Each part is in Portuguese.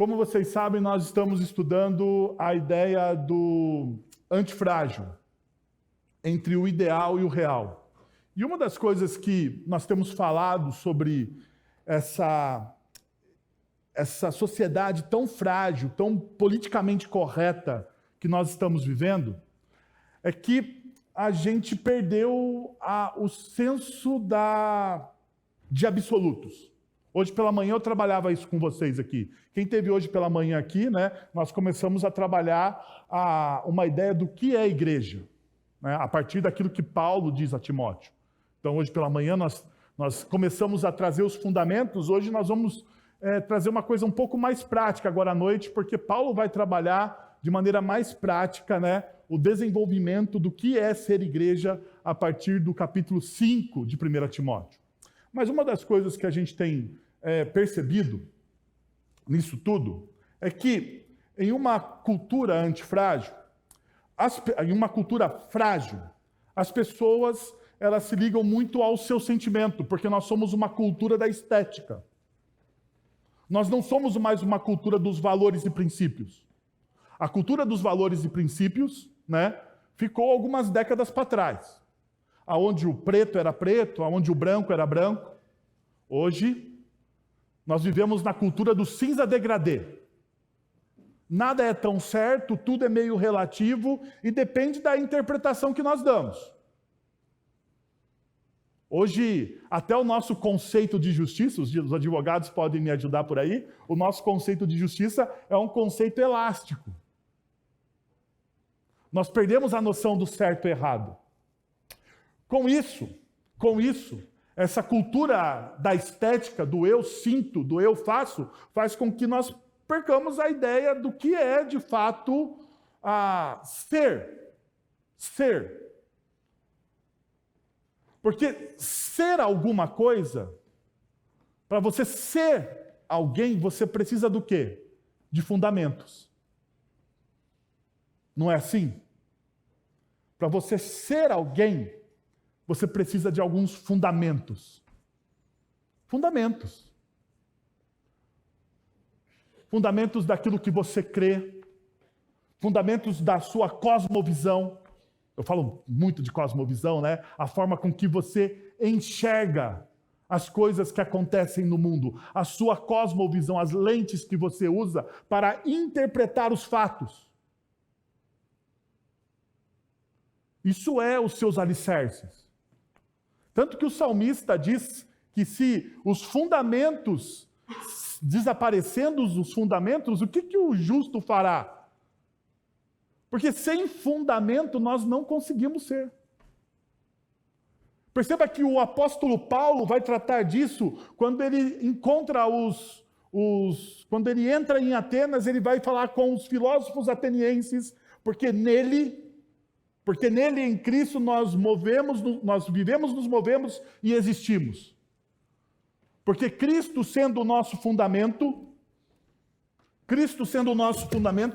Como vocês sabem, nós estamos estudando a ideia do antifrágil, entre o ideal e o real. E uma das coisas que nós temos falado sobre essa sociedade tão frágil, tão politicamente correta que nós estamos vivendo, é que a gente perdeu o senso de absolutos. Hoje pela manhã eu trabalhava isso com vocês aqui. Quem teve hoje pela manhã aqui, né, nós começamos a trabalhar uma ideia do que é a igreja, né, a partir daquilo que Paulo diz a Timóteo. Então hoje pela manhã nós começamos a trazer os fundamentos, hoje nós vamos trazer uma coisa um pouco mais prática agora à noite, porque Paulo vai trabalhar de maneira mais prática, né, o desenvolvimento do que é ser igreja a partir do capítulo 5 de 1 Timóteo. Mas uma das coisas que a gente tem percebido nisso tudo é que em uma cultura antifrágil, em uma cultura frágil, as pessoas elas se ligam muito ao seu sentimento, porque nós somos uma cultura da estética. Nós não somos mais uma cultura dos valores e princípios. A cultura dos valores e princípios, né, ficou algumas décadas para trás. Aonde o preto era preto, aonde o branco era branco. Hoje, nós vivemos na cultura do cinza degradê. Nada é tão certo, tudo é meio relativo e depende da interpretação que nós damos. Hoje, até o nosso conceito de justiça, os advogados podem me ajudar por aí, o nosso conceito de justiça é um conceito elástico. Nós perdemos a noção do certo e errado. Com isso, essa cultura da estética, do eu sinto, do eu faço, faz com que nós percamos a ideia do que é, de fato, ser. Porque ser alguma coisa, para você ser alguém, você precisa do quê? De fundamentos. Não é assim? Para você ser alguém, você precisa de alguns fundamentos. Fundamentos. Fundamentos daquilo que você crê. Fundamentos da sua cosmovisão. Eu falo muito de cosmovisão, né? A forma com que você enxerga as coisas que acontecem no mundo. A sua cosmovisão, as lentes que você usa para interpretar os fatos. Isso é os seus alicerces. Tanto que o salmista diz que se os fundamentos, desaparecendo os fundamentos, o que o justo fará? Porque sem fundamento nós não conseguimos ser. Perceba que o apóstolo Paulo vai tratar disso quando ele encontra quando ele entra em Atenas, ele vai falar com os filósofos atenienses, porque nele, em Cristo, nós vivemos, nos movemos e existimos. Porque Cristo sendo o nosso fundamento,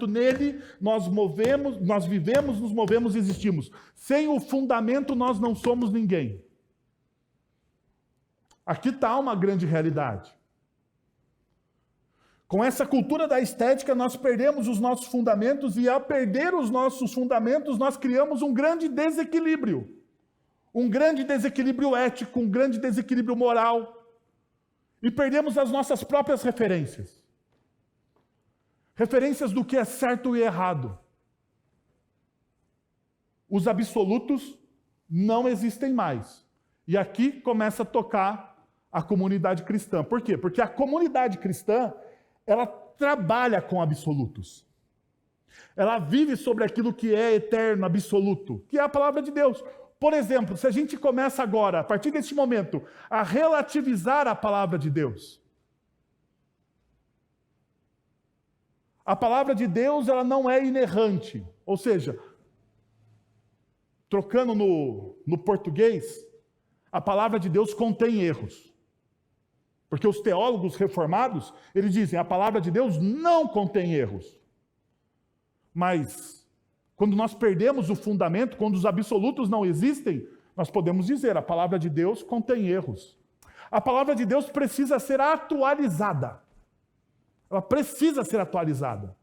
nele nós vivemos, nos movemos e existimos. Sem o fundamento nós não somos ninguém. Aqui está uma grande realidade. Com essa cultura da estética, nós perdemos os nossos fundamentos e, ao perder os nossos fundamentos, nós criamos um grande desequilíbrio. Um grande desequilíbrio ético, um grande desequilíbrio moral. E perdemos as nossas próprias referências. Referências do que é certo e errado. Os absolutos não existem mais. E aqui começa a tocar a comunidade cristã. Por quê? Porque a comunidade cristã ela trabalha com absolutos. Ela vive sobre aquilo que é eterno, absoluto, que é a palavra de Deus. Por exemplo, se a gente começa agora, a partir deste momento, a relativizar a palavra de Deus. A palavra de Deus, ela não é inerrante. Ou seja, trocando no português, a palavra de Deus contém erros. Porque os teólogos reformados, eles dizem, a palavra de Deus não contém erros. Mas, quando nós perdemos o fundamento, quando os absolutos não existem, nós podemos dizer, a palavra de Deus contém erros. A palavra de Deus precisa ser atualizada. Ela precisa ser atualizada.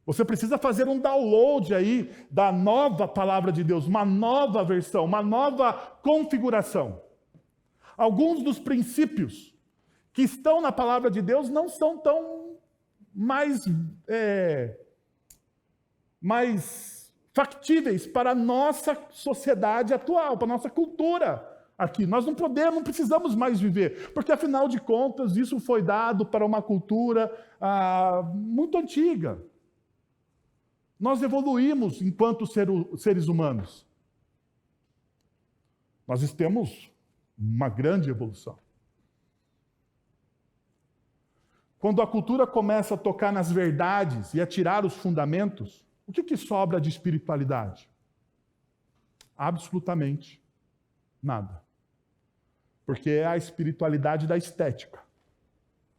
Você precisa fazer um download aí da nova palavra de Deus, uma nova versão, uma nova configuração. Alguns dos princípios que estão na palavra de Deus não são tão mais factíveis para a nossa sociedade atual, para a nossa cultura aqui. Nós não precisamos mais viver, porque afinal de contas isso foi dado para uma cultura muito antiga. Nós evoluímos enquanto seres humanos. Nós temos uma grande evolução. Quando a cultura começa a tocar nas verdades e a tirar os fundamentos, o que sobra de espiritualidade? Absolutamente nada. Porque é a espiritualidade da estética.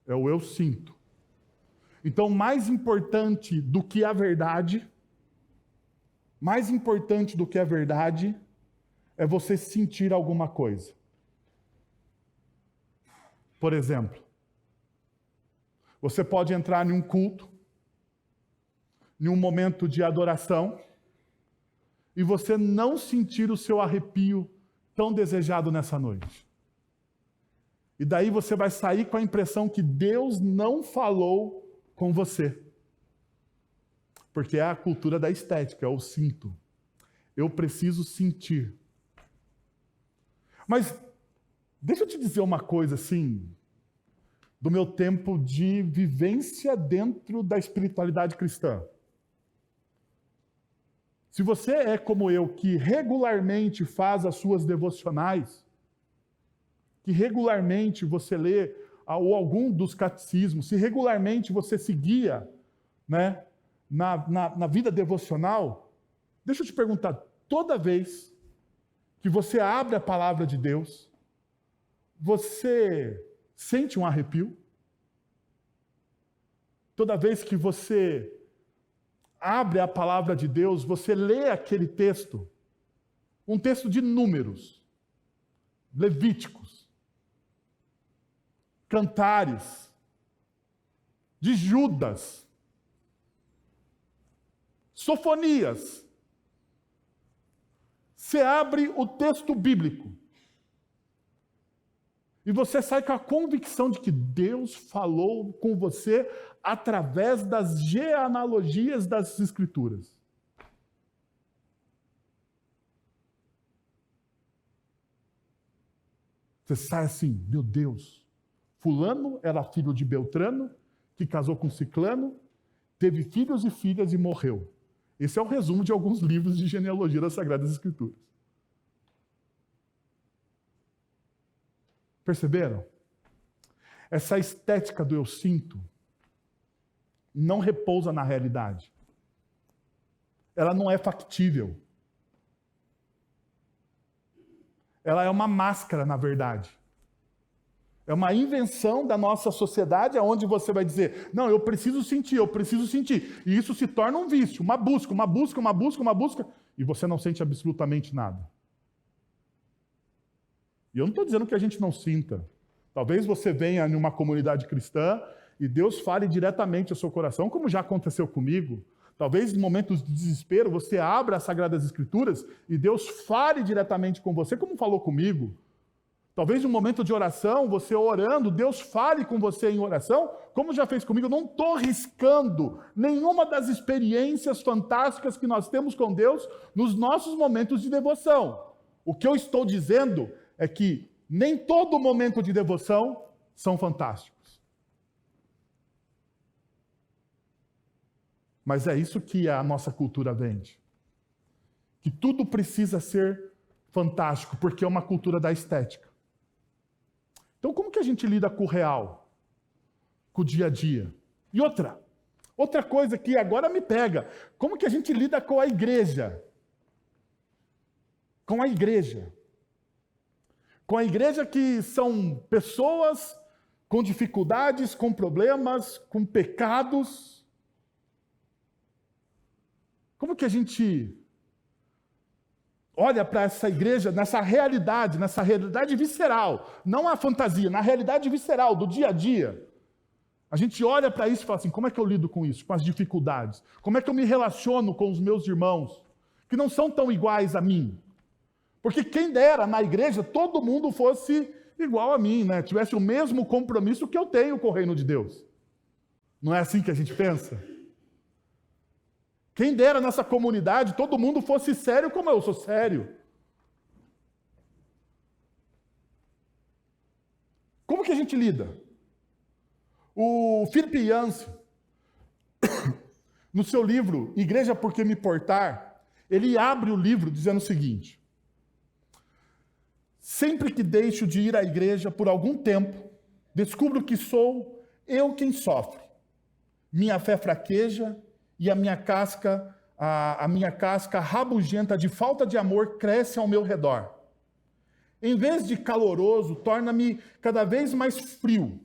É o eu sinto. Então, mais importante do que a verdade, é você sentir alguma coisa. Por exemplo, você pode entrar em um culto, em um momento de adoração, e você não sentir o seu arrepio tão desejado nessa noite. E daí você vai sair com a impressão que Deus não falou com você. Porque é a cultura da estética, eu sinto. Eu preciso sentir. Mas deixa eu te dizer uma coisa assim, do meu tempo de vivência dentro da espiritualidade cristã. Se você é como eu, que regularmente faz as suas devocionais, que regularmente você lê ou algum dos catecismos, se regularmente você seguia, né, na vida devocional, deixa eu te perguntar, toda vez que você abre a palavra de Deus, você sente um arrepio? Toda vez que você abre a palavra de Deus, você lê aquele texto, um texto de Números, Levíticos, Cantares, de Judas, Sofonias. Você abre o texto bíblico e você sai com a convicção de que Deus falou com você através das genealogias das Escrituras. Você sai assim, meu Deus, fulano era filho de Beltrano, que casou com Ciclano, teve filhos e filhas e morreu. Esse é o resumo de alguns livros de genealogia das Sagradas Escrituras. Perceberam? Essa estética do eu sinto não repousa na realidade. Ela não é factível. Ela é uma máscara, na verdade. É uma invenção da nossa sociedade, onde você vai dizer, não, eu preciso sentir. E isso se torna um vício, uma busca, e você não sente absolutamente nada. E eu não estou dizendo que a gente não sinta. Talvez você venha em uma comunidade cristã e Deus fale diretamente ao seu coração, como já aconteceu comigo. Talvez em momentos de desespero você abra as Sagradas Escrituras e Deus fale diretamente com você, como falou comigo. Talvez em um momento de oração, você orando, Deus fale com você em oração, como já fez comigo. Eu não estou riscando nenhuma das experiências fantásticas que nós temos com Deus nos nossos momentos de devoção. O que eu estou dizendo é que nem todo momento de devoção são fantásticos. Mas é isso que a nossa cultura vende. Que tudo precisa ser fantástico, porque é uma cultura da estética. Então, como que a gente lida com o real? Com o dia a dia? E outra coisa que agora me pega. Como que a gente lida com a igreja? Com a igreja. Com a igreja que são pessoas com dificuldades, com problemas, com pecados. Como que a gente olha para essa igreja, nessa realidade visceral, não a fantasia, na realidade visceral do dia a dia? A gente olha para isso e fala assim, como é que eu lido com isso, com as dificuldades? Como é que eu me relaciono com os meus irmãos, que não são tão iguais a mim? Porque quem dera na igreja todo mundo fosse igual a mim, né? Tivesse o mesmo compromisso que eu tenho com o reino de Deus. Não é assim que a gente pensa? Quem dera nessa comunidade todo mundo fosse sério como eu sou sério. Como que a gente lida? O Philip Yancey, no seu livro Igreja Por Que Me Portar, ele abre o livro dizendo o seguinte: sempre que deixo de ir à igreja por algum tempo, descubro que sou eu quem sofre. Minha fé fraqueja e a minha casca rabugenta de falta de amor cresce ao meu redor. Em vez de caloroso, torno-me cada vez mais frio.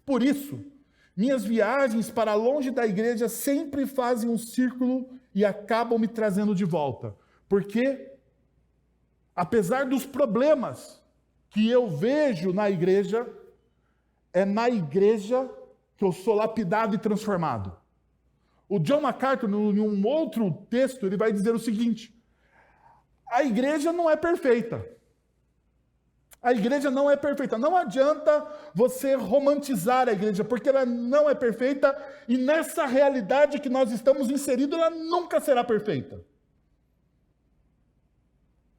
Por isso, minhas viagens para longe da igreja sempre fazem um círculo e acabam me trazendo de volta. Porque, apesar dos problemas que eu vejo na igreja, é na igreja que eu sou lapidado e transformado. O John MacArthur, em um outro texto, ele vai dizer o seguinte: a igreja não é perfeita. A igreja não é perfeita. Não adianta você romantizar a igreja, porque ela não é perfeita e nessa realidade que nós estamos inseridos, ela nunca será perfeita.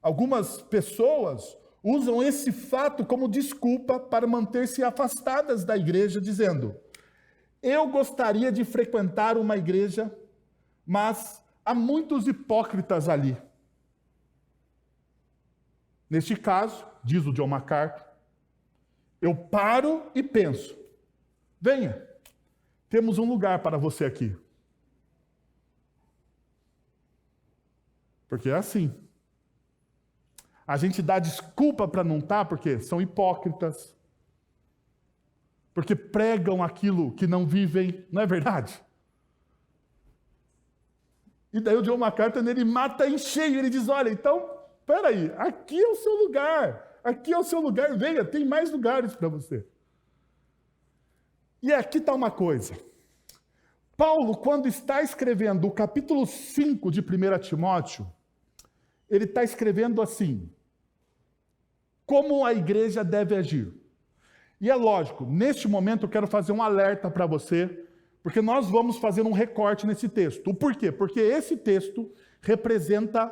Algumas pessoas usam esse fato como desculpa para manter-se afastadas da igreja, dizendo: eu gostaria de frequentar uma igreja, mas há muitos hipócritas ali. Neste caso, diz o John MacArthur, eu paro e penso: venha, temos um lugar para você aqui. Porque é assim. A gente dá desculpa para não estar, porque são hipócritas, porque pregam aquilo que não vivem, não é verdade? E daí o John MacArthur, ele mata em cheio, ele diz: olha, então, peraí, aqui é o seu lugar, venha, tem mais lugares para você. E aqui está uma coisa. Paulo, quando está escrevendo o capítulo 5 de 1 Timóteo, ele está escrevendo assim: como a igreja deve agir. E é lógico, neste momento eu quero fazer um alerta para você, porque nós vamos fazer um recorte nesse texto. O porquê? Porque esse texto representa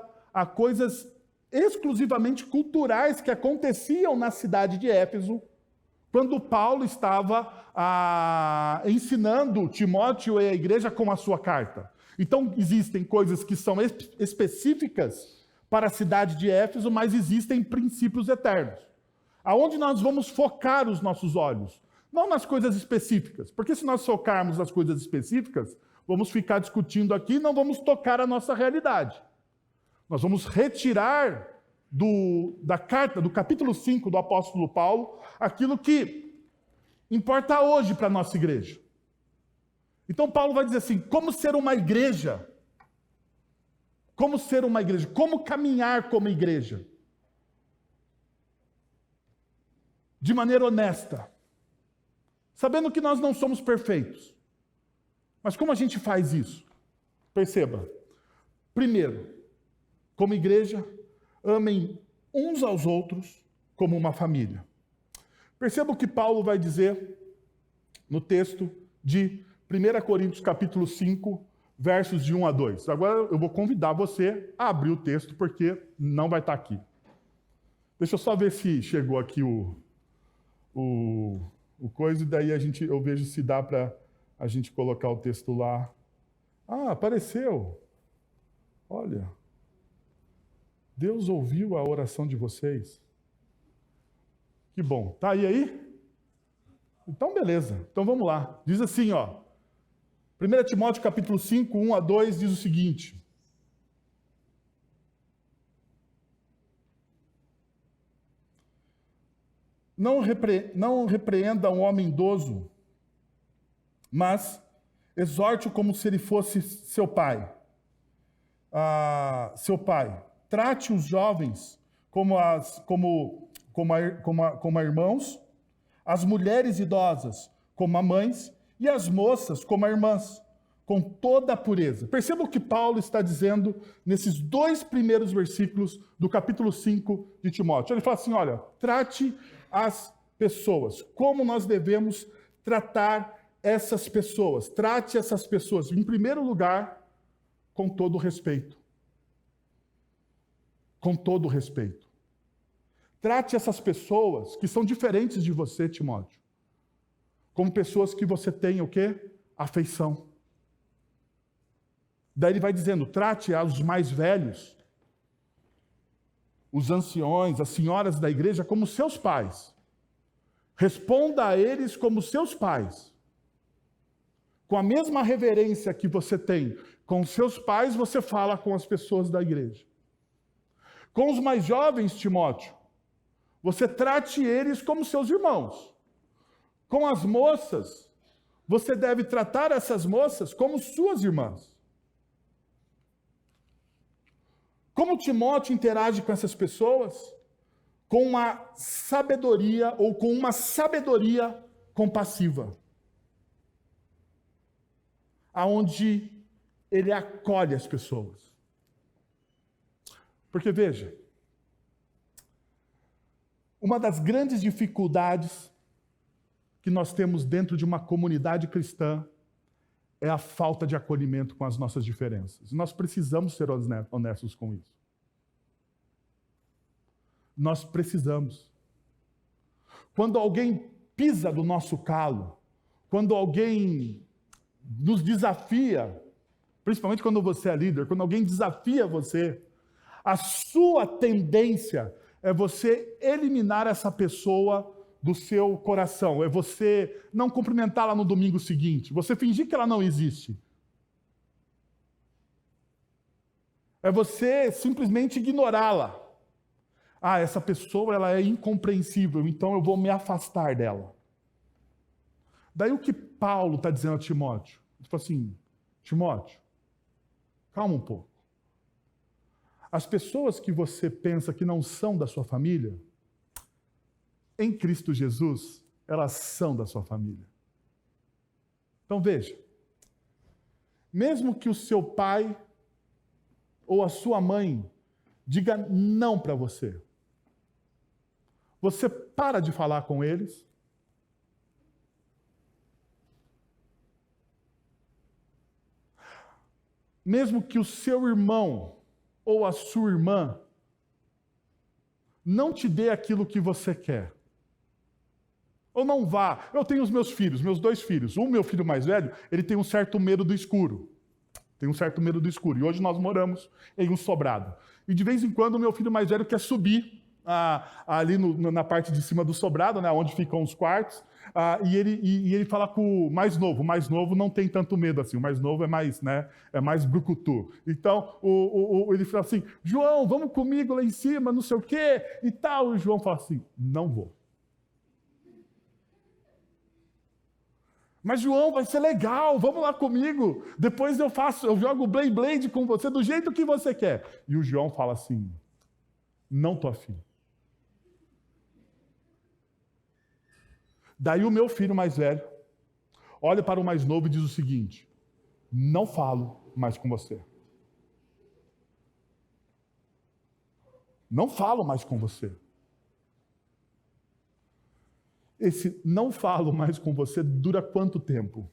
coisas exclusivamente culturais que aconteciam na cidade de Éfeso, quando Paulo estava ensinando Timóteo e a igreja com a sua carta. Então, existem coisas que são específicas para a cidade de Éfeso, mas existem princípios eternos. Aonde nós vamos focar os nossos olhos? Não nas coisas específicas, porque se nós focarmos nas coisas específicas, vamos ficar discutindo aqui e não vamos tocar a nossa realidade. Nós vamos retirar da carta, do capítulo 5 do apóstolo Paulo, aquilo que importa hoje para a nossa igreja. Então Paulo vai dizer assim: como ser uma igreja? Como ser uma igreja? Como caminhar como igreja? De maneira honesta. Sabendo que nós não somos perfeitos. Mas como a gente faz isso? Perceba. Primeiro, como igreja, amem uns aos outros como uma família. Perceba o que Paulo vai dizer no texto de 1 Coríntios capítulo 5, versos de 1 a 2. Agora eu vou convidar você a abrir o texto, porque não vai estar aqui. Deixa eu só ver se chegou aqui o coisa, e daí eu vejo se dá para a gente colocar o texto lá. Ah, apareceu. Olha. Deus ouviu a oração de vocês. Que bom. Tá aí? Então, beleza. Então, vamos lá. Diz assim, ó. 1 Timóteo capítulo 5, 1 a 2, diz o seguinte: não repreenda um homem idoso, mas exorte-o como se ele fosse seu pai. Trate os jovens como irmãos, as mulheres idosas como a mães e as moças como a irmãs, com toda a pureza. Perceba o que Paulo está dizendo nesses 2 primeiros versículos do capítulo 5 de Timóteo. Ele fala assim, olha, trate as pessoas, como nós devemos tratar essas pessoas. Trate essas pessoas, em primeiro lugar, com todo respeito. Com todo respeito. Trate essas pessoas que são diferentes de você, Timóteo, como pessoas que você tem o quê? Afeição. Daí ele vai dizendo, trate os mais velhos, os anciões, as senhoras da igreja como seus pais. Responda a eles como seus pais. Com a mesma reverência que você tem com seus pais, você fala com as pessoas da igreja. Com os mais jovens, Timóteo, você trate eles como seus irmãos. Com as moças, você deve tratar essas moças como suas irmãs. Como Timóteo interage com essas pessoas? Com uma sabedoria ou com uma sabedoria compassiva. Aonde ele acolhe as pessoas. Porque veja, uma das grandes dificuldades que nós temos dentro de uma comunidade cristã é a falta de acolhimento com as nossas diferenças. Nós precisamos ser honestos com isso. Nós precisamos. Quando alguém pisa do nosso calo, quando alguém nos desafia, principalmente quando você é líder, quando alguém desafia você, a sua tendência é você eliminar essa pessoa do seu coração, é você não cumprimentá-la no domingo seguinte, você fingir que ela não existe. É você simplesmente ignorá-la. Ah, essa pessoa ela é incompreensível, então eu vou me afastar dela. Daí o que Paulo está dizendo a Timóteo? Ele fala assim, Timóteo, calma um pouco. As pessoas que você pensa que não são da sua família, em Cristo Jesus, elas são da sua família. Então veja, mesmo que o seu pai ou a sua mãe diga não para você, você para de falar com eles, mesmo que o seu irmão ou a sua irmã não te dê aquilo que você quer, ou não vá. Eu tenho os meus filhos, meus 2 filhos. O meu filho mais velho, ele tem um certo medo do escuro. Tem um certo medo do escuro. E hoje nós moramos em um sobrado. E de vez em quando o meu filho mais velho quer subir ali na parte de cima do sobrado, né, onde ficam os quartos, e ele fala com o mais novo. O mais novo não tem tanto medo assim. O mais novo é mais brucutu. Então, ele fala assim, João, vamos comigo lá em cima, não sei o quê, e tal. E o João fala assim, não vou. Mas, João, vai ser legal, vamos lá comigo. Depois eu jogo Blade com você do jeito que você quer. E o João fala assim, não tô afim. Daí o meu filho mais velho olha para o mais novo e diz o seguinte, não falo mais com você. Não falo mais com você. Esse não falo mais com você dura quanto tempo?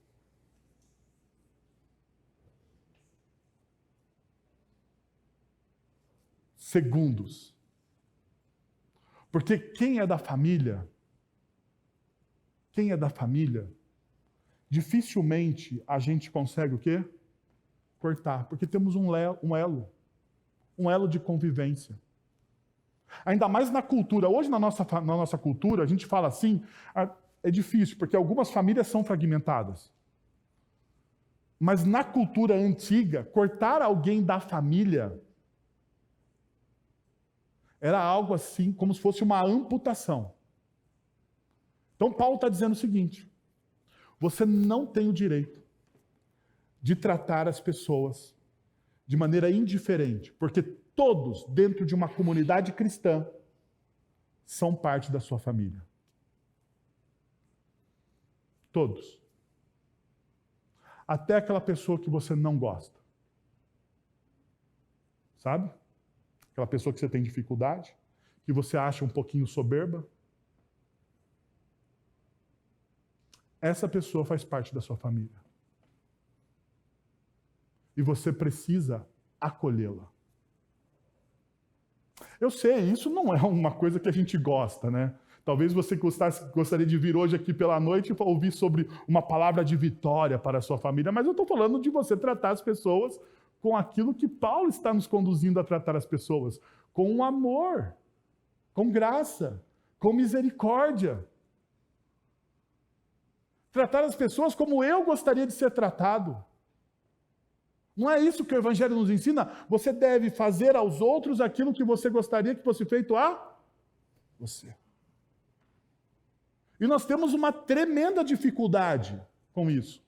Segundos. Porque quem é da família, dificilmente a gente consegue o quê? Cortar. Porque temos um elo de convivência. Ainda mais na cultura. Hoje, na nossa cultura, a gente fala assim, é difícil, porque algumas famílias são fragmentadas. Mas na cultura antiga, cortar alguém da família era algo assim, como se fosse uma amputação. Então, Paulo está dizendo o seguinte, você não tem o direito de tratar as pessoas de maneira indiferente, porque todos, dentro de uma comunidade cristã, são parte da sua família. Todos. Até aquela pessoa que você não gosta. Sabe? Aquela pessoa que você tem dificuldade, que você acha um pouquinho soberba. Essa pessoa faz parte da sua família. E você precisa acolhê-la. Eu sei, isso não é uma coisa que a gente gosta, né? Talvez você gostaria de vir hoje aqui pela noite e ouvir sobre uma palavra de vitória para a sua família, mas eu estou falando de você tratar as pessoas com aquilo que Paulo está nos conduzindo a tratar as pessoas, com amor, com graça, com misericórdia. Tratar as pessoas como eu gostaria de ser tratado. Não é isso que o Evangelho nos ensina? Você deve fazer aos outros aquilo que você gostaria que fosse feito a você. E nós temos uma tremenda dificuldade com isso.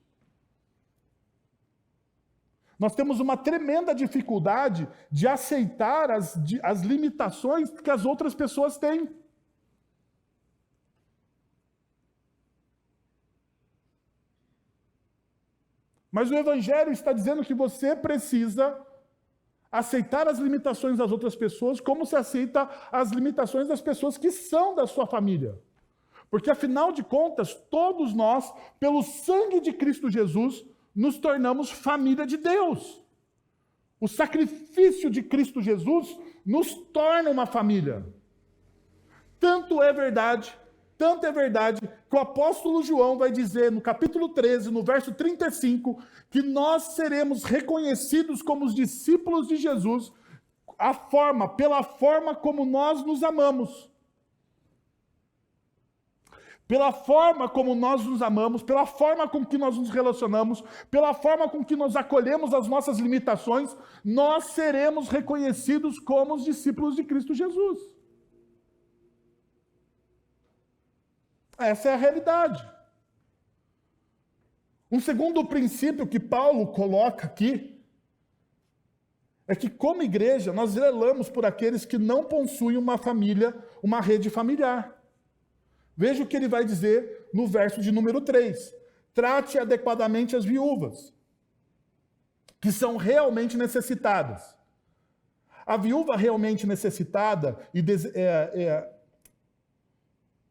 Nós temos uma tremenda dificuldade de aceitar as limitações que as outras pessoas têm. Mas o Evangelho está dizendo que você precisa aceitar as limitações das outras pessoas como se aceita as limitações das pessoas que são da sua família. Porque, afinal de contas, todos nós, pelo sangue de Cristo Jesus, nos tornamos família de Deus. O sacrifício de Cristo Jesus nos torna uma família. Tanto é verdade que o apóstolo João vai dizer no capítulo 13, no verso 35, que nós seremos reconhecidos como os discípulos de Jesus pela forma como nós nos amamos. Pela forma como nós nos amamos, pela forma com que nós nos relacionamos, pela forma com que nós acolhemos as nossas limitações, nós seremos reconhecidos como os discípulos de Cristo Jesus. Essa é a realidade. Um segundo princípio que Paulo coloca aqui é que, como igreja, nós zelamos por aqueles que não possuem uma família, uma rede familiar. Veja o que ele vai dizer no verso de número 3. Trate adequadamente as viúvas, que são realmente necessitadas. A viúva realmente necessitada e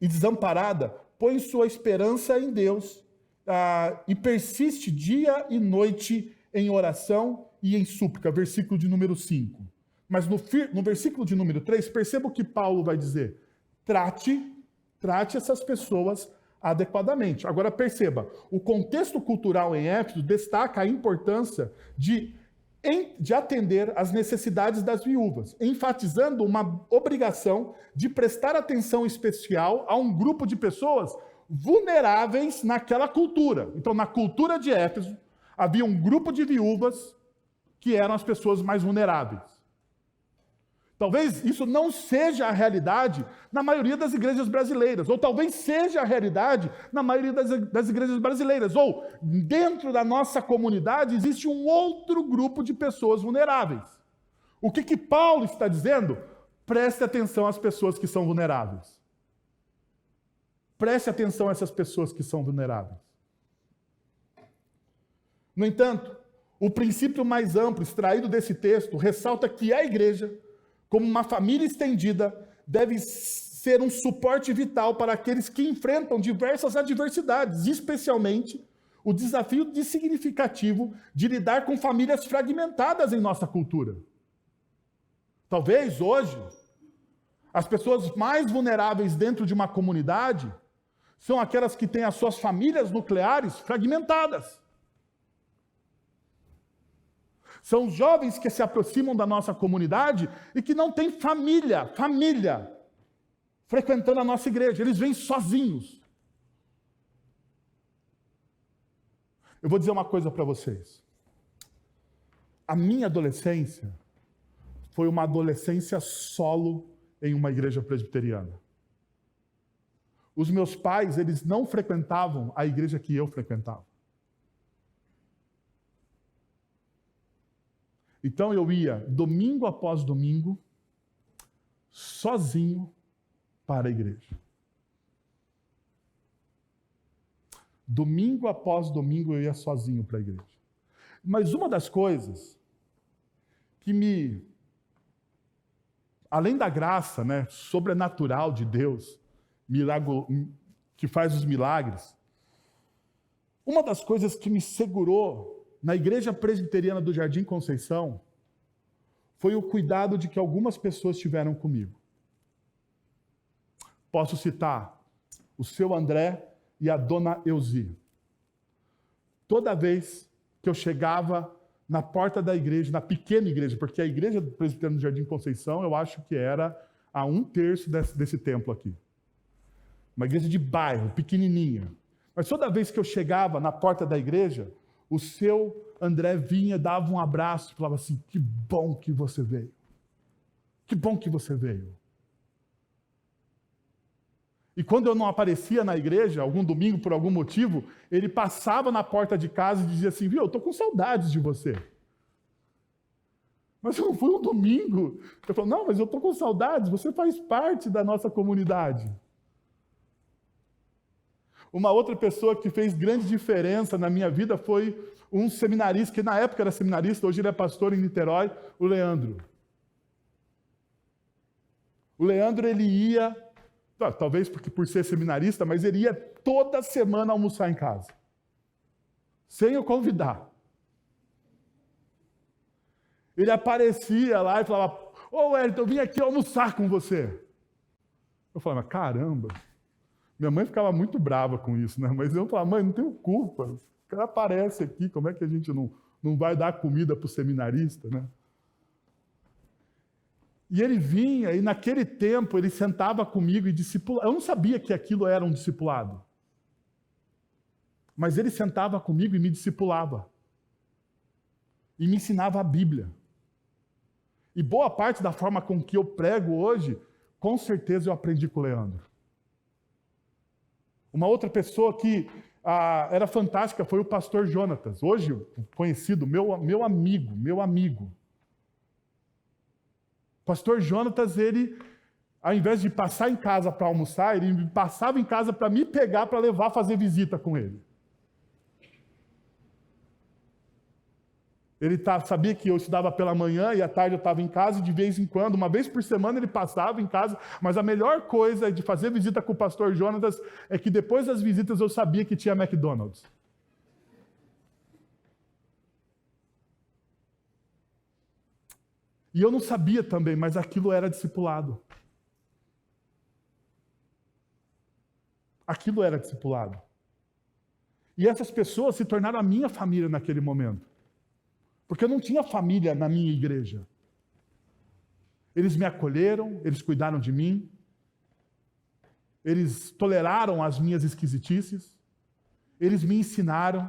desamparada põe sua esperança em Deus e persiste dia e noite em oração e em súplica. Versículo de número 5. Mas no versículo de número 3, perceba o que Paulo vai dizer. Trate essas pessoas adequadamente. Agora perceba, o contexto cultural em Éfeso destaca a importância de atender às necessidades das viúvas, enfatizando uma obrigação de prestar atenção especial a um grupo de pessoas vulneráveis naquela cultura. Então, na cultura de Éfeso, havia um grupo de viúvas que eram as pessoas mais vulneráveis. Talvez isso não seja a realidade na maioria das igrejas brasileiras, ou talvez seja a realidade na maioria das igrejas brasileiras, ou dentro da nossa comunidade existe um outro grupo de pessoas vulneráveis. O que Paulo está dizendo? Preste atenção às pessoas que são vulneráveis. Preste atenção a essas pessoas que são vulneráveis. No entanto, o princípio mais amplo extraído desse texto ressalta que a igreja, como uma família estendida, deve ser um suporte vital para aqueles que enfrentam diversas adversidades, especialmente o desafio significativo de lidar com famílias fragmentadas em nossa cultura. Talvez hoje, as pessoas mais vulneráveis dentro de uma comunidade são aquelas que têm as suas famílias nucleares fragmentadas. São os jovens que se aproximam da nossa comunidade e que não têm família frequentando a nossa igreja. Eles vêm sozinhos. Eu vou dizer uma coisa para vocês. A minha adolescência foi uma adolescência solo em uma igreja presbiteriana. Os meus pais, eles não frequentavam a igreja que eu frequentava. Então eu ia domingo após domingo, sozinho para a igreja. Domingo após domingo eu ia sozinho para a igreja. Mas uma das coisas que além da graça, né, sobrenatural de Deus, que faz os milagres, uma das coisas que me segurou na igreja presbiteriana do Jardim Conceição foi o cuidado de que algumas pessoas tiveram comigo. Posso citar o seu André e a dona Elzi. Toda vez que eu chegava na porta da igreja, na pequena igreja, porque a igreja presbiteriana do Jardim Conceição, eu acho que era a 1/3 desse templo aqui. Uma igreja de bairro, pequenininha. Mas toda vez que eu chegava na porta da igreja, o seu André vinha, dava um abraço e falava assim: que bom que você veio. Que bom que você veio. E quando eu não aparecia na igreja, algum domingo, por algum motivo, ele passava na porta de casa e dizia assim: viu, eu estou com saudades de você. Mas eu não fui um domingo. Eu falo: não, mas eu estou com saudades, você faz parte da nossa comunidade. Uma outra pessoa que fez grande diferença na minha vida foi um seminarista, que na época era seminarista, hoje ele é pastor em Niterói, o Leandro. O Leandro, ele ia, talvez porque por ser seminarista, mas ele ia toda semana almoçar em casa, sem eu convidar. Ele aparecia lá e falava: ô Wellington, eu vim aqui almoçar com você. Eu falava: caramba. Minha mãe ficava muito brava com isso, né? Mas eu falava: mãe, não tenho culpa. O cara aparece aqui, como é que a gente não vai dar comida para o seminarista, né? E ele vinha, e naquele tempo ele sentava comigo e discipulava. Eu não sabia que aquilo era um discipulado. Mas ele sentava comigo e me discipulava. E me ensinava a Bíblia. E boa parte da forma com que eu prego hoje, com certeza eu aprendi com o Leandro. Uma outra pessoa que era fantástica foi o pastor Jonatas, hoje conhecido, meu amigo. O pastor Jonatas, ele, ao invés de passar em casa para almoçar, ele passava em casa para me pegar, para levar a fazer visita com ele. Ele sabia que eu estudava pela manhã e à tarde eu estava em casa, e de vez em quando, uma vez por semana, ele passava em casa. Mas a melhor coisa de fazer visita com o pastor Jonatas é que depois das visitas eu sabia que tinha McDonald's. E eu não sabia também, mas aquilo era discipulado. Aquilo era discipulado. E essas pessoas se tornaram a minha família naquele momento. Porque eu não tinha família na minha igreja. Eles me acolheram, eles cuidaram de mim, eles toleraram as minhas esquisitices, eles me ensinaram,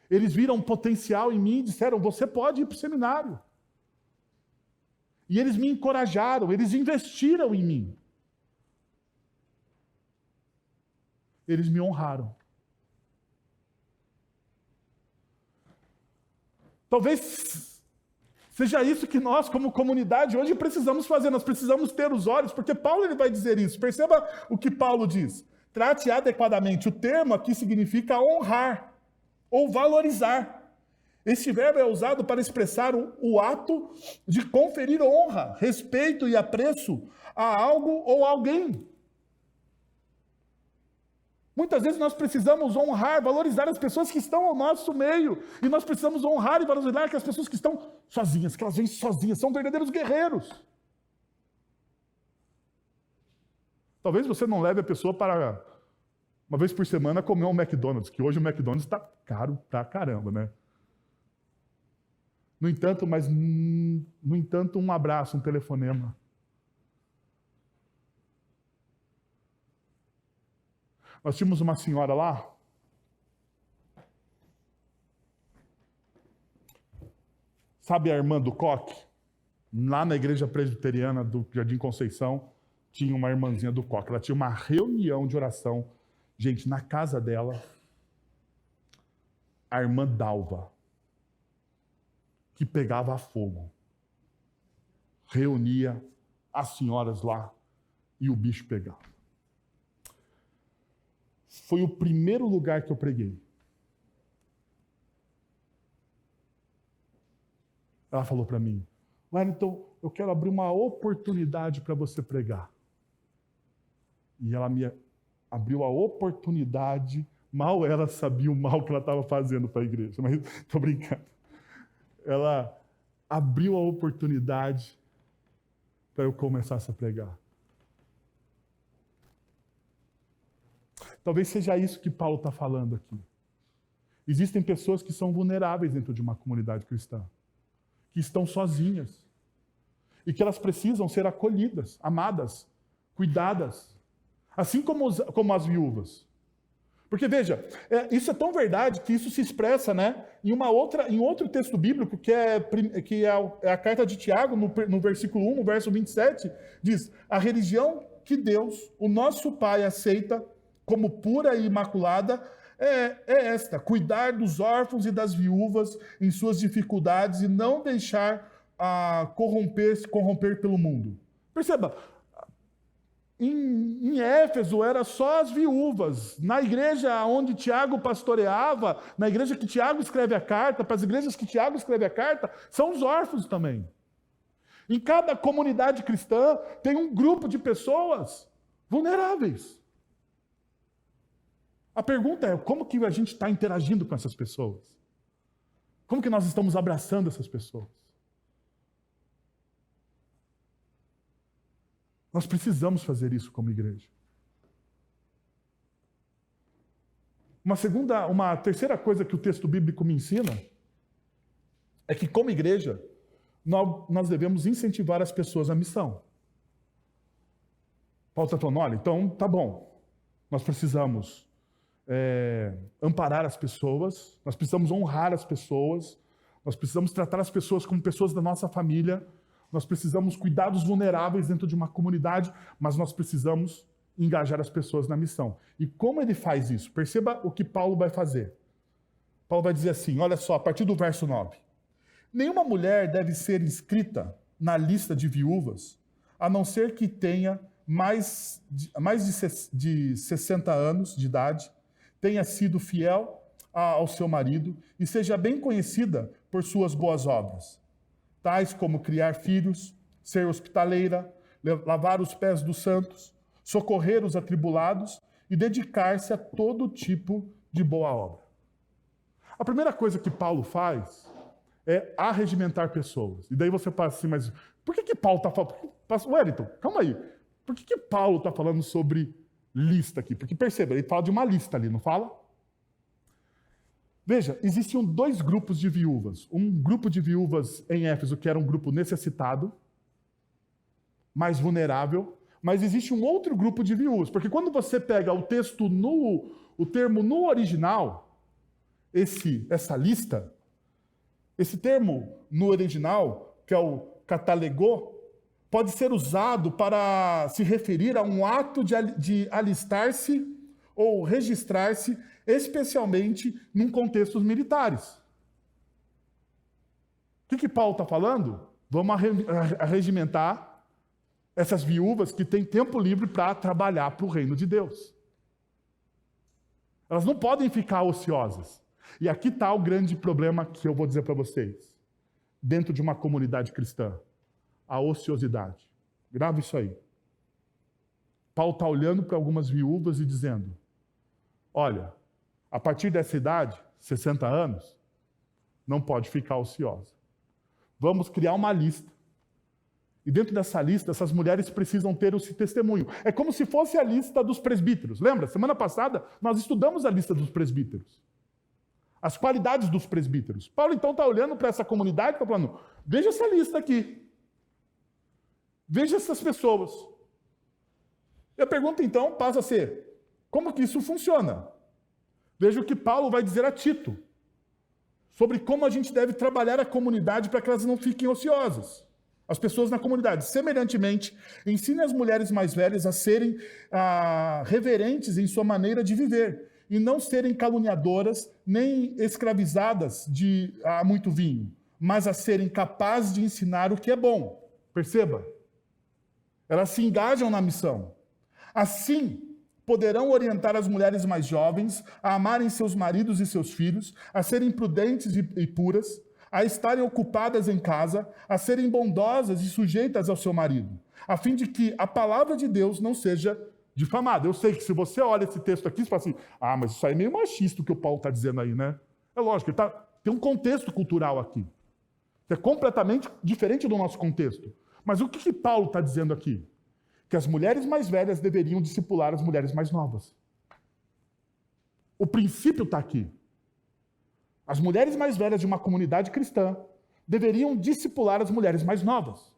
eles viram um potencial em mim e disseram: você pode ir para o seminário. E eles me encorajaram, eles investiram em mim. Eles me honraram. Talvez seja isso que nós, como comunidade, hoje precisamos fazer. Nós precisamos ter os olhos, porque Paulo ele vai dizer isso. Perceba o que Paulo diz. Trate adequadamente. O termo aqui significa honrar ou valorizar. Este verbo é usado para expressar o ato de conferir honra, respeito e apreço a algo ou alguém. Muitas vezes nós precisamos honrar, valorizar as pessoas que estão ao nosso meio. E nós precisamos honrar e valorizar as pessoas que estão sozinhas, que elas vêm sozinhas, são verdadeiros guerreiros. Talvez você não leve a pessoa para, uma vez por semana, comer um McDonald's, que hoje o McDonald's está caro pra caramba, né? No entanto, um abraço, um telefonema. Nós tínhamos uma senhora lá, sabe a irmã do Coque? Lá na igreja presbiteriana do Jardim Conceição, tinha uma irmãzinha do Coque. Ela tinha uma reunião de oração. Gente, na casa dela, a irmã Dalva, que pegava fogo, reunia as senhoras lá e o bicho pegava. foi o primeiro lugar que eu preguei. Ela falou para mim, Wellington, eu quero abrir uma oportunidade para você pregar. E ela me abriu a oportunidade, mal ela sabia o mal que ela estava fazendo para a igreja, mas estou brincando. Ela abriu a oportunidade para eu começar a pregar. Talvez seja isso que Paulo está falando aqui. Existem pessoas que são vulneráveis dentro de uma comunidade cristã, que estão sozinhas, e que elas precisam ser acolhidas, amadas, cuidadas, assim como as viúvas. Porque, veja, isso é tão verdade que isso se expressa, né, em outro texto bíblico, que é a carta de Tiago, no versículo 1, no verso 27, diz, a religião que Deus, o nosso Pai, aceita como pura e imaculada é esta, cuidar dos órfãos e das viúvas em suas dificuldades e não deixar se corromper pelo mundo. Perceba, em Éfeso era só as viúvas. Na igreja onde Tiago pastoreava, na igreja que Tiago escreve a carta, para as igrejas que Tiago escreve a carta, são os órfãos também. Em cada comunidade cristã tem um grupo de pessoas vulneráveis. A pergunta é, como que a gente está interagindo com essas pessoas? Como que nós estamos abraçando essas pessoas? Nós precisamos fazer isso como igreja. Uma terceira coisa que o texto bíblico me ensina é que, como igreja, nós devemos incentivar as pessoas à missão. Paulo está falando, olha, então tá bom, nós precisamos amparar as pessoas, nós precisamos honrar as pessoas, nós precisamos tratar as pessoas como pessoas da nossa família, nós precisamos cuidar dos vulneráveis dentro de uma comunidade, mas nós precisamos engajar as pessoas na missão. E como ele faz isso? Perceba o que Paulo vai fazer. Paulo vai dizer assim, olha só, a partir do verso 9. Nenhuma mulher deve ser inscrita na lista de viúvas, a não ser que tenha mais de 60 anos de idade, tenha sido fiel ao seu marido e seja bem conhecida por suas boas obras, tais como criar filhos, ser hospitaleira, lavar os pés dos santos, socorrer os atribulados e dedicar-se a todo tipo de boa obra. A primeira coisa que Paulo faz é arregimentar pessoas. E daí você passa assim, mas por que Paulo está falando? Wellington, calma aí. Por que Paulo está falando sobre lista aqui? Porque perceba, ele fala de uma lista ali, não fala? Veja, existiam dois grupos de viúvas. Um grupo de viúvas em Éfeso, que era um grupo necessitado, mais vulnerável, mas existe um outro grupo de viúvas. Porque quando você pega o termo no original, essa lista, esse termo no original, que é o catalegô, pode ser usado para se referir a um ato de alistar-se ou registrar-se, especialmente em contextos militares. O que Paulo está falando? Vamos arregimentar essas viúvas que têm tempo livre para trabalhar para o reino de Deus. Elas não podem ficar ociosas. E aqui está o grande problema que eu vou dizer para vocês. Dentro de uma comunidade cristã. A ociosidade. Grava isso aí. Paulo está olhando para algumas viúvas e dizendo, olha, a partir dessa idade, 60 anos, não pode ficar ociosa. Vamos criar uma lista. E dentro dessa lista, essas mulheres precisam ter esse testemunho. É como se fosse a lista dos presbíteros. Lembra? Semana passada, nós estudamos a lista dos presbíteros. As qualidades dos presbíteros. Paulo, então, está olhando para essa comunidade e está falando, veja essa lista aqui. Veja essas pessoas. E a pergunta, então, passa a ser, como que isso funciona? Veja o que Paulo vai dizer a Tito, sobre como a gente deve trabalhar a comunidade para que elas não fiquem ociosas. As pessoas na comunidade. Semelhantemente, ensine as mulheres mais velhas a serem reverentes em sua maneira de viver, e não serem caluniadoras, nem escravizadas a muito vinho, mas a serem capazes de ensinar o que é bom. Perceba? Elas se engajam na missão. Assim, poderão orientar as mulheres mais jovens a amarem seus maridos e seus filhos, a serem prudentes e puras, a estarem ocupadas em casa, a serem bondosas e sujeitas ao seu marido, a fim de que a palavra de Deus não seja difamada. Eu sei que se você olha esse texto aqui, você fala assim, mas isso aí é meio machista o que o Paulo está dizendo aí, né? É lógico, tem um contexto cultural aqui, que é completamente diferente do nosso contexto. Mas o que Paulo está dizendo aqui? Que as mulheres mais velhas deveriam discipular as mulheres mais novas. O princípio está aqui. As mulheres mais velhas de uma comunidade cristã deveriam discipular as mulheres mais novas.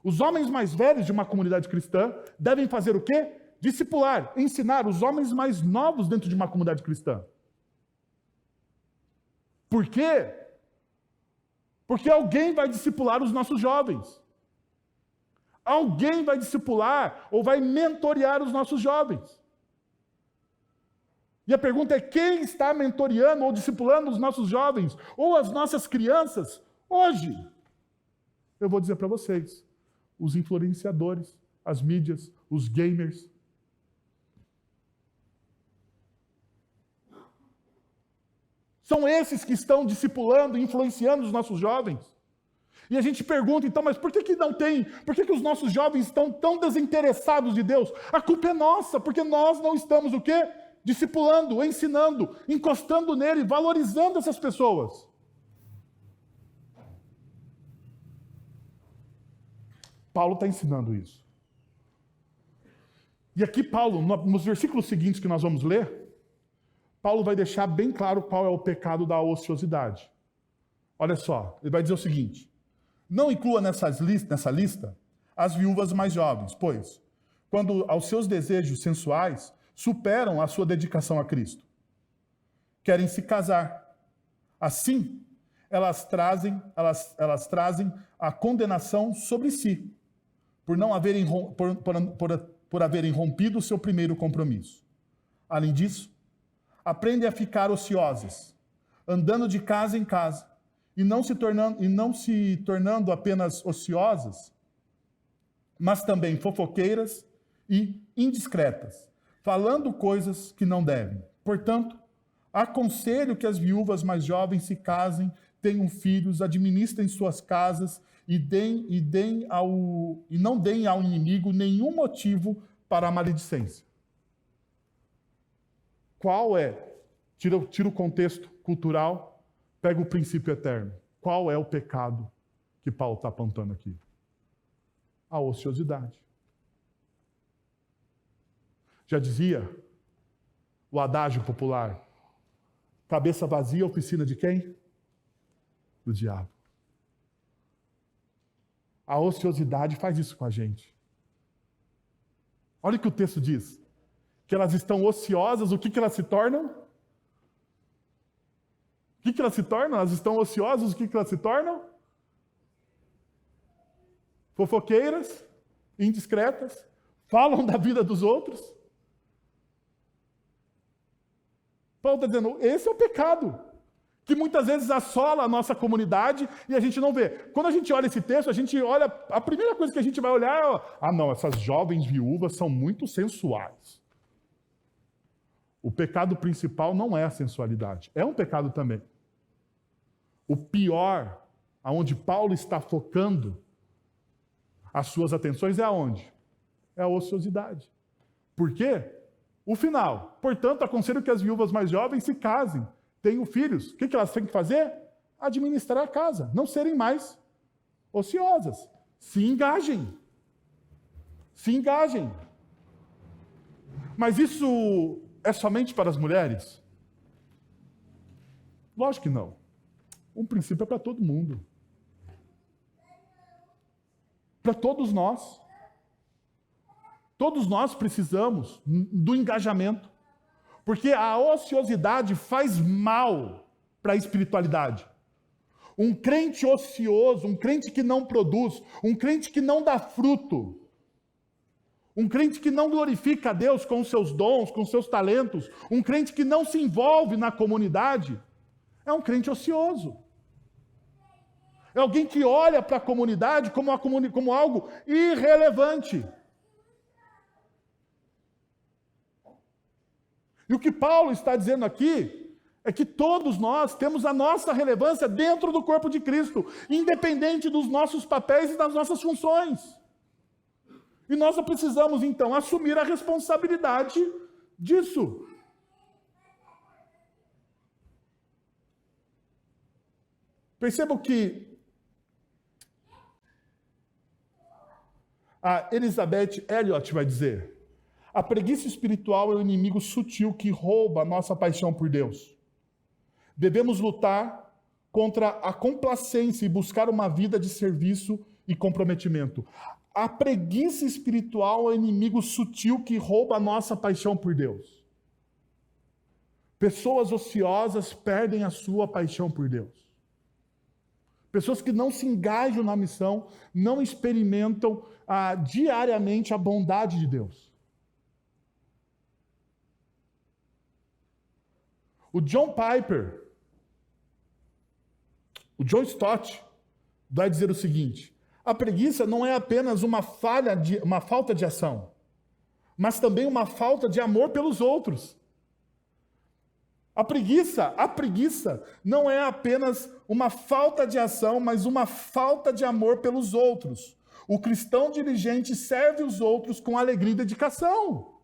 Os homens mais velhos de uma comunidade cristã devem fazer o quê? Discipular, ensinar os homens mais novos dentro de uma comunidade cristã. Por quê? Porque alguém vai discipular os nossos jovens. Alguém vai discipular ou vai mentorear os nossos jovens. E a pergunta é, quem está mentoreando ou discipulando os nossos jovens ou as nossas crianças hoje? Eu vou dizer para vocês, os influenciadores, as mídias, os gamers. São esses que estão discipulando e influenciando os nossos jovens. E a gente pergunta, então, mas por que não tem? Por que os nossos jovens estão tão desinteressados de Deus? A culpa é nossa, porque nós não estamos o quê? Discipulando, ensinando, encostando nele, valorizando essas pessoas. Paulo está ensinando isso. E aqui Paulo, nos versículos seguintes que nós vamos ler, Paulo vai deixar bem claro qual é o pecado da ociosidade. Olha só, ele vai dizer o seguinte, não inclua nessa lista as viúvas mais jovens, pois, quando aos seus desejos sensuais superam a sua dedicação a Cristo, querem se casar. Assim, elas trazem a condenação sobre si, por haverem rompido o seu primeiro compromisso. Além disso, aprendem a ficar ociosas, andando de casa em casa, e não se tornando apenas ociosas, mas também fofoqueiras e indiscretas, falando coisas que não devem. Portanto, aconselho que as viúvas mais jovens se casem, tenham filhos, administrem suas casas e não deem ao inimigo nenhum motivo para a maledicência. Qual é? Tira o contexto cultural, pega o princípio eterno. Qual é o pecado que Paulo está apontando aqui? A ociosidade. Já dizia o adágio popular, cabeça vazia, oficina de quem? Do diabo. A ociosidade faz isso com a gente. Olha o que o texto diz. Que elas estão ociosas, o que elas se tornam? O que elas se tornam? Elas estão ociosas, o que elas se tornam? Fofoqueiras, indiscretas, falam da vida dos outros. Paulo está dizendo, esse é o pecado, que muitas vezes assola a nossa comunidade e a gente não vê. Quando a gente olha esse texto, a gente olha, a primeira coisa que a gente vai olhar é, não, essas jovens viúvas são muito sensuais. O pecado principal não é a sensualidade, é um pecado também. O pior, aonde Paulo está focando as suas atenções é aonde? É a ociosidade. Por quê? O final. Portanto, aconselho que as viúvas mais jovens se casem, tenham filhos. O que elas têm que fazer? Administrar a casa, não serem mais ociosas. Se engajem. Se engajem. Mas isso é somente para as mulheres? Lógico que não. Um princípio é para todo mundo. Para todos nós. Todos nós precisamos do engajamento. Porque a ociosidade faz mal para a espiritualidade. Um crente ocioso, um crente que não produz, um crente que não dá fruto, um crente que não glorifica a Deus com os seus dons, com os seus talentos, um crente que não se envolve na comunidade, é um crente ocioso. É alguém que olha para a comunidade como algo irrelevante. E o que Paulo está dizendo aqui é que todos nós temos a nossa relevância dentro do corpo de Cristo, independente dos nossos papéis e das nossas funções. E nós precisamos, então, assumir a responsabilidade disso. Percebam que a Elizabeth Elliot vai dizer: a preguiça espiritual é o inimigo sutil que rouba a nossa paixão por Deus. Devemos lutar contra a complacência e buscar uma vida de serviço e comprometimento. A preguiça espiritual é o inimigo sutil que rouba a nossa paixão por Deus. Pessoas ociosas perdem a sua paixão por Deus. Pessoas que não se engajam na missão, não experimentam diariamente a bondade de Deus. O John Piper, o John Stott, vai dizer o seguinte: a preguiça não é apenas uma falta de ação, mas também uma falta de amor pelos outros. A preguiça não é apenas uma falta de ação, mas uma falta de amor pelos outros. O cristão diligente serve os outros com alegria e dedicação.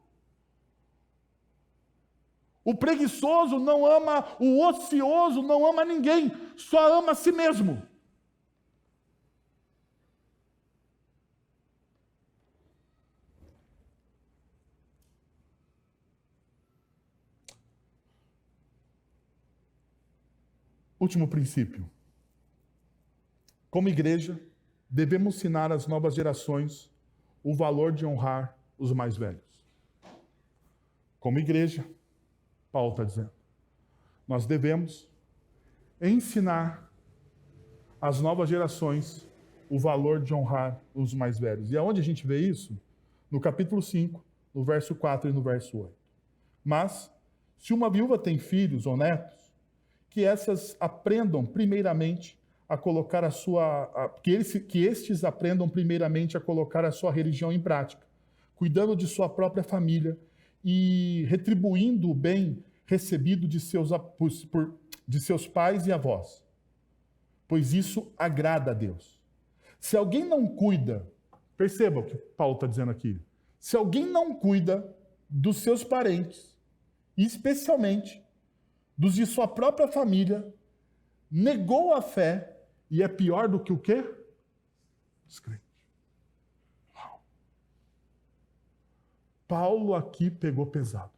O preguiçoso não ama, o ocioso não ama ninguém, só ama a si mesmo. Último princípio. Como igreja, devemos ensinar às novas gerações o valor de honrar os mais velhos. Como igreja, Paulo está dizendo, nós devemos ensinar às novas gerações o valor de honrar os mais velhos. E aonde a gente vê isso? No capítulo 5, no verso 4 e no verso 8. Mas, se uma viúva tem filhos ou netos, que essas aprendam primeiramente a colocar que estes aprendam primeiramente a colocar a sua religião em prática, cuidando de sua própria família e retribuindo o bem recebido de seus pais e avós, pois isso agrada a Deus. Se alguém não cuida, perceba o que Paulo está dizendo aqui, se alguém não cuida dos seus parentes, especialmente dos de sua própria família, negou a fé e é pior do que o quê? Descrente. Uau. Paulo aqui pegou pesado.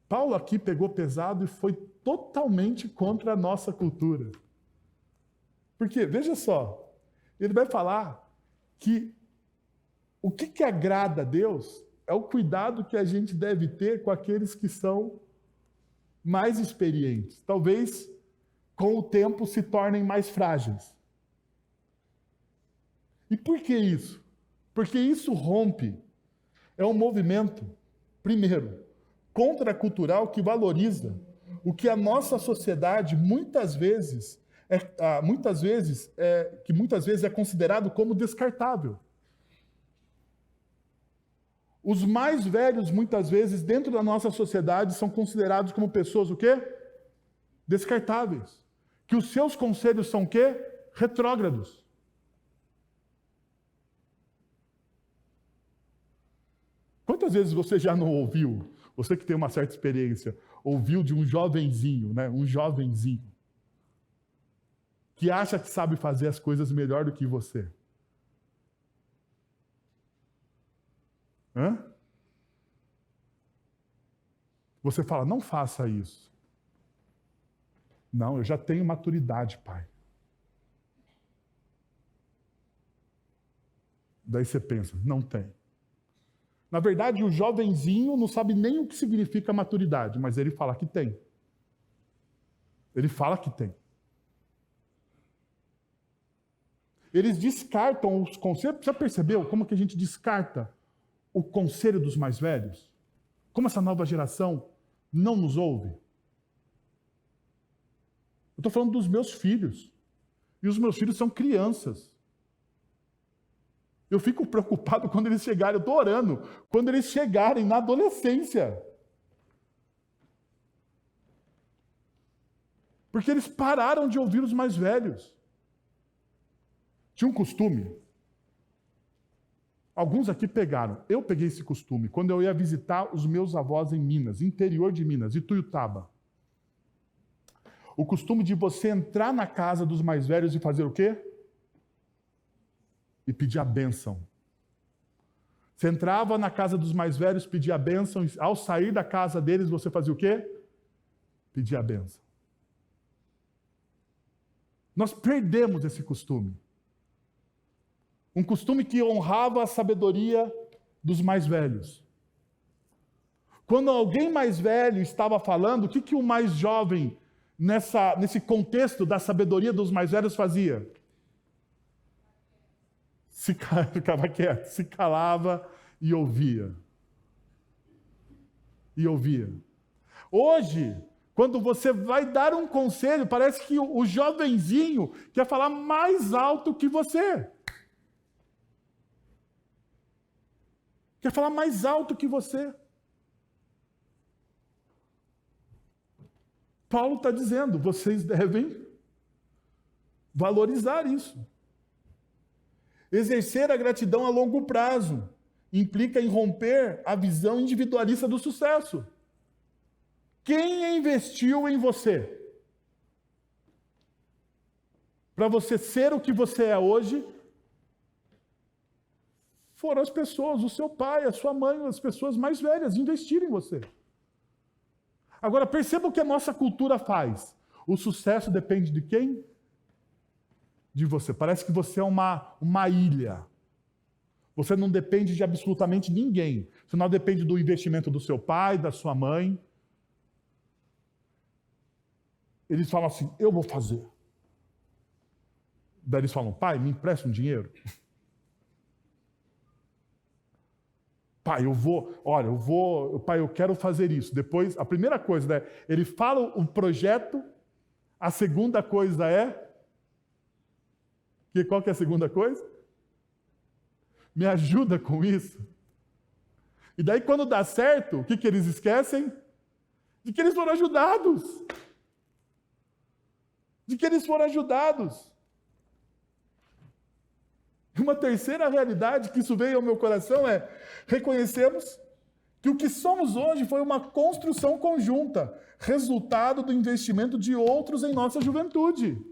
Paulo aqui pegou pesado e foi totalmente contra a nossa cultura. Porque, veja só, ele vai falar que o que agrada a Deus é o cuidado que a gente deve ter com aqueles que são mais experientes. Talvez, com o tempo, se tornem mais frágeis. E por que isso? Porque isso rompe. É um movimento, primeiro, contracultural que valoriza o que a nossa sociedade muitas vezes é considerado como descartável. Os mais velhos, muitas vezes, dentro da nossa sociedade, são considerados como pessoas o quê? Descartáveis. Que os seus conselhos são o quê? Retrógrados. Quantas vezes você já não ouviu, você que tem uma certa experiência, ouviu de um jovenzinho, né? Um jovenzinho, que acha que sabe fazer as coisas melhor do que você? Hã? Você fala, não faça isso. Não, eu já tenho maturidade, pai. Daí você pensa, não tem. Na verdade, o jovenzinho não sabe nem o que significa maturidade, mas ele fala que tem. Ele fala que tem. Eles descartam os conselhos. Já percebeu como que a gente descarta o conselho dos mais velhos? Como essa nova geração não nos ouve? Eu estou falando dos meus filhos. E os meus filhos são crianças. Eu fico preocupado quando eles chegarem, eu estou orando, quando eles chegarem na adolescência. Porque eles pararam de ouvir os mais velhos. Tinha um costume. Alguns aqui pegaram. Eu peguei esse costume quando eu ia visitar os meus avós em Minas, interior de Minas, Ituiutaba. O costume de você entrar na casa dos mais velhos e fazer o quê? E pedir a bênção. Você entrava na casa dos mais velhos, pedia a bênção, e ao sair da casa deles, você fazia o quê? Pedia a bênção. Nós perdemos esse costume. Um costume que honrava a sabedoria dos mais velhos. Quando alguém mais velho estava falando, o que o mais jovem, nesse contexto da sabedoria dos mais velhos, fazia? Ficava quieto, se calava e ouvia. E ouvia. Hoje, quando você vai dar um conselho, parece que o jovenzinho quer falar mais alto que você. Quer falar mais alto que você. Paulo está dizendo, vocês devem valorizar isso. Exercer a gratidão a longo prazo implica em romper a visão individualista do sucesso. Quem investiu em você? Para você ser o que você é hoje, foram as pessoas, o seu pai, a sua mãe, as pessoas mais velhas, investiram em você. Agora, perceba o que a nossa cultura faz. O sucesso depende de quem? De você. Parece que você é uma ilha. Você não depende de absolutamente ninguém. Você não depende do investimento do seu pai, da sua mãe. Eles falam assim, eu vou fazer. Daí eles falam, pai, me empresta um dinheiro. Pai, pai, eu quero fazer isso. Depois, a primeira coisa, né? Ele fala o projeto, a segunda coisa é... Qual que é a segunda coisa? Me ajuda com isso. E daí, quando dá certo, o que eles esquecem? De que eles foram ajudados. De que eles foram ajudados. Uma terceira realidade que isso veio ao meu coração é reconhecemos que o que somos hoje foi uma construção conjunta, resultado do investimento de outros em nossa juventude.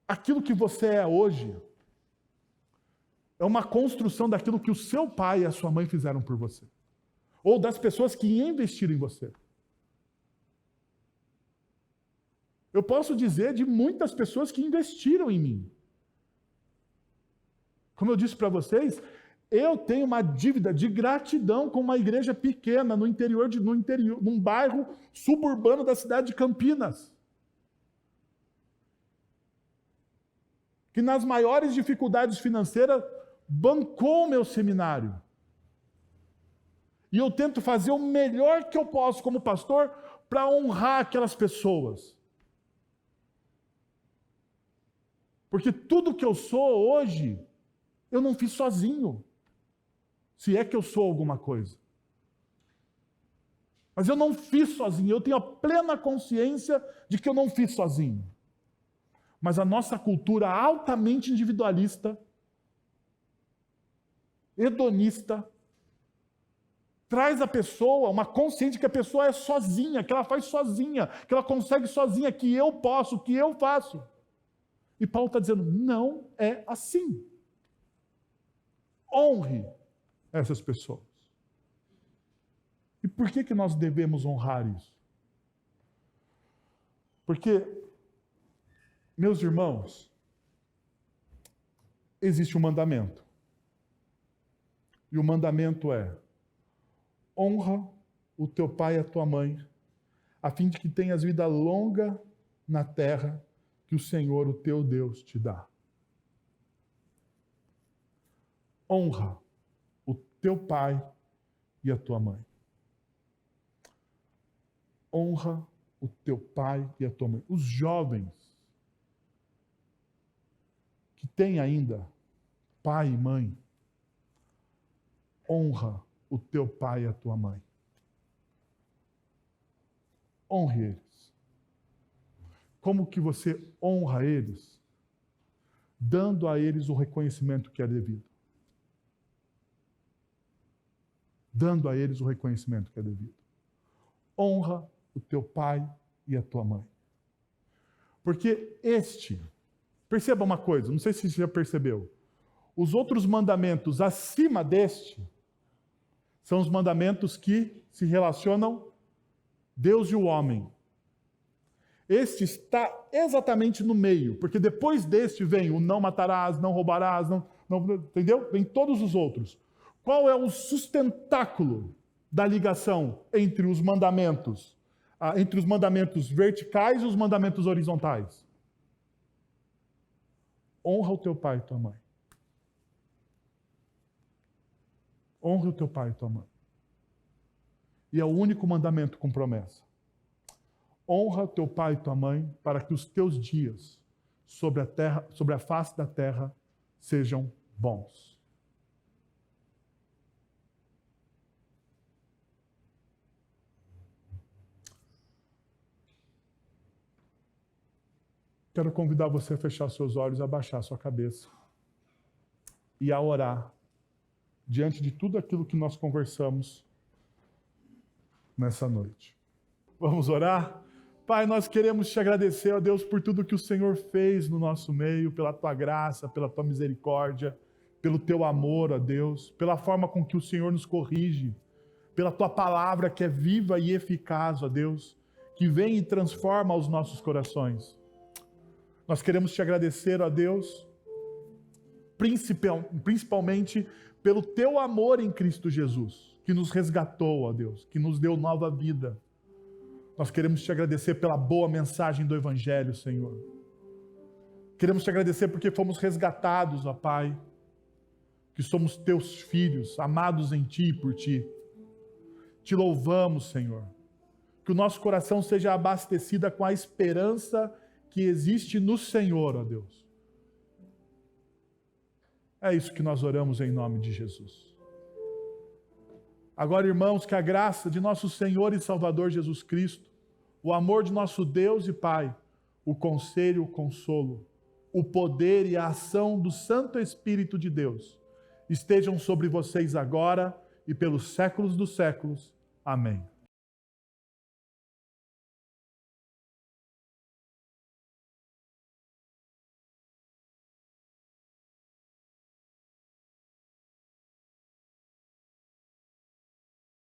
Aquilo que você é hoje é uma construção daquilo que o seu pai e a sua mãe fizeram por você. Ou das pessoas que investiram em você. Eu posso dizer de muitas pessoas que investiram em mim. Como eu disse para vocês, eu tenho uma dívida de gratidão com uma igreja pequena no interior, num bairro suburbano da cidade de Campinas. Que nas maiores dificuldades financeiras bancou o meu seminário. E eu tento fazer o melhor que eu posso como pastor para honrar aquelas pessoas. Porque tudo que eu sou hoje, eu não fiz sozinho. Se é que eu sou alguma coisa. Mas eu não fiz sozinho. Eu tenho a plena consciência de que eu não fiz sozinho. Mas a nossa cultura altamente individualista, hedonista, traz a pessoa uma consciência de que a pessoa é sozinha, que ela faz sozinha, que ela consegue sozinha, que eu posso, que eu faço. E Paulo está dizendo, não é assim. Honre essas pessoas. E por que nós devemos honrar isso? Porque, meus irmãos, existe um mandamento. E o mandamento é, honra o teu pai e a tua mãe, a fim de que tenhas vida longa na terra que o Senhor, o teu Deus, te dá. Honra o teu pai e a tua mãe. Honra o teu pai e a tua mãe. Os jovens, que tem ainda pai e mãe, honra o teu pai e a tua mãe. Honre eles. Como que você honra eles? Dando a eles o reconhecimento que é devido. Dando a eles o reconhecimento que é devido. Honra o teu pai e a tua mãe. Porque perceba uma coisa, não sei se você já percebeu, os outros mandamentos acima deste são os mandamentos que se relacionam Deus e o homem. Este está exatamente no meio, porque depois deste vem o não matarás, não roubarás, entendeu? Vem todos os outros. Qual é o sustentáculo da ligação entre os mandamentos verticais e os mandamentos horizontais? Honra o teu pai e tua mãe. Honra o teu pai e tua mãe. E é o único mandamento com promessa. Honra teu pai e tua mãe para que os teus dias sobre a face da terra sejam bons. Quero convidar você a fechar seus olhos, a abaixar sua cabeça e a orar diante de tudo aquilo que nós conversamos nessa noite. Vamos orar? Pai, nós queremos te agradecer, ó Deus, por tudo que o Senhor fez no nosso meio, pela tua graça, pela tua misericórdia, pelo teu amor, ó Deus, pela forma com que o Senhor nos corrige, pela tua palavra que é viva e eficaz, ó Deus, que vem e transforma os nossos corações. Nós queremos te agradecer, ó Deus, principalmente pelo teu amor em Cristo Jesus, que nos resgatou, ó Deus, que nos deu nova vida. Nós queremos te agradecer pela boa mensagem do Evangelho, Senhor. Queremos te agradecer porque fomos resgatados, ó Pai, que somos teus filhos, amados em ti e por ti. Te louvamos, Senhor. Que o nosso coração seja abastecido com a esperança que existe no Senhor, ó Deus. É isso que nós oramos em nome de Jesus. Agora, irmãos, que a graça de nosso Senhor e Salvador Jesus Cristo, o amor de nosso Deus e Pai, o conselho, o consolo, o poder e a ação do Santo Espírito de Deus estejam sobre vocês agora e pelos séculos dos séculos. Amém.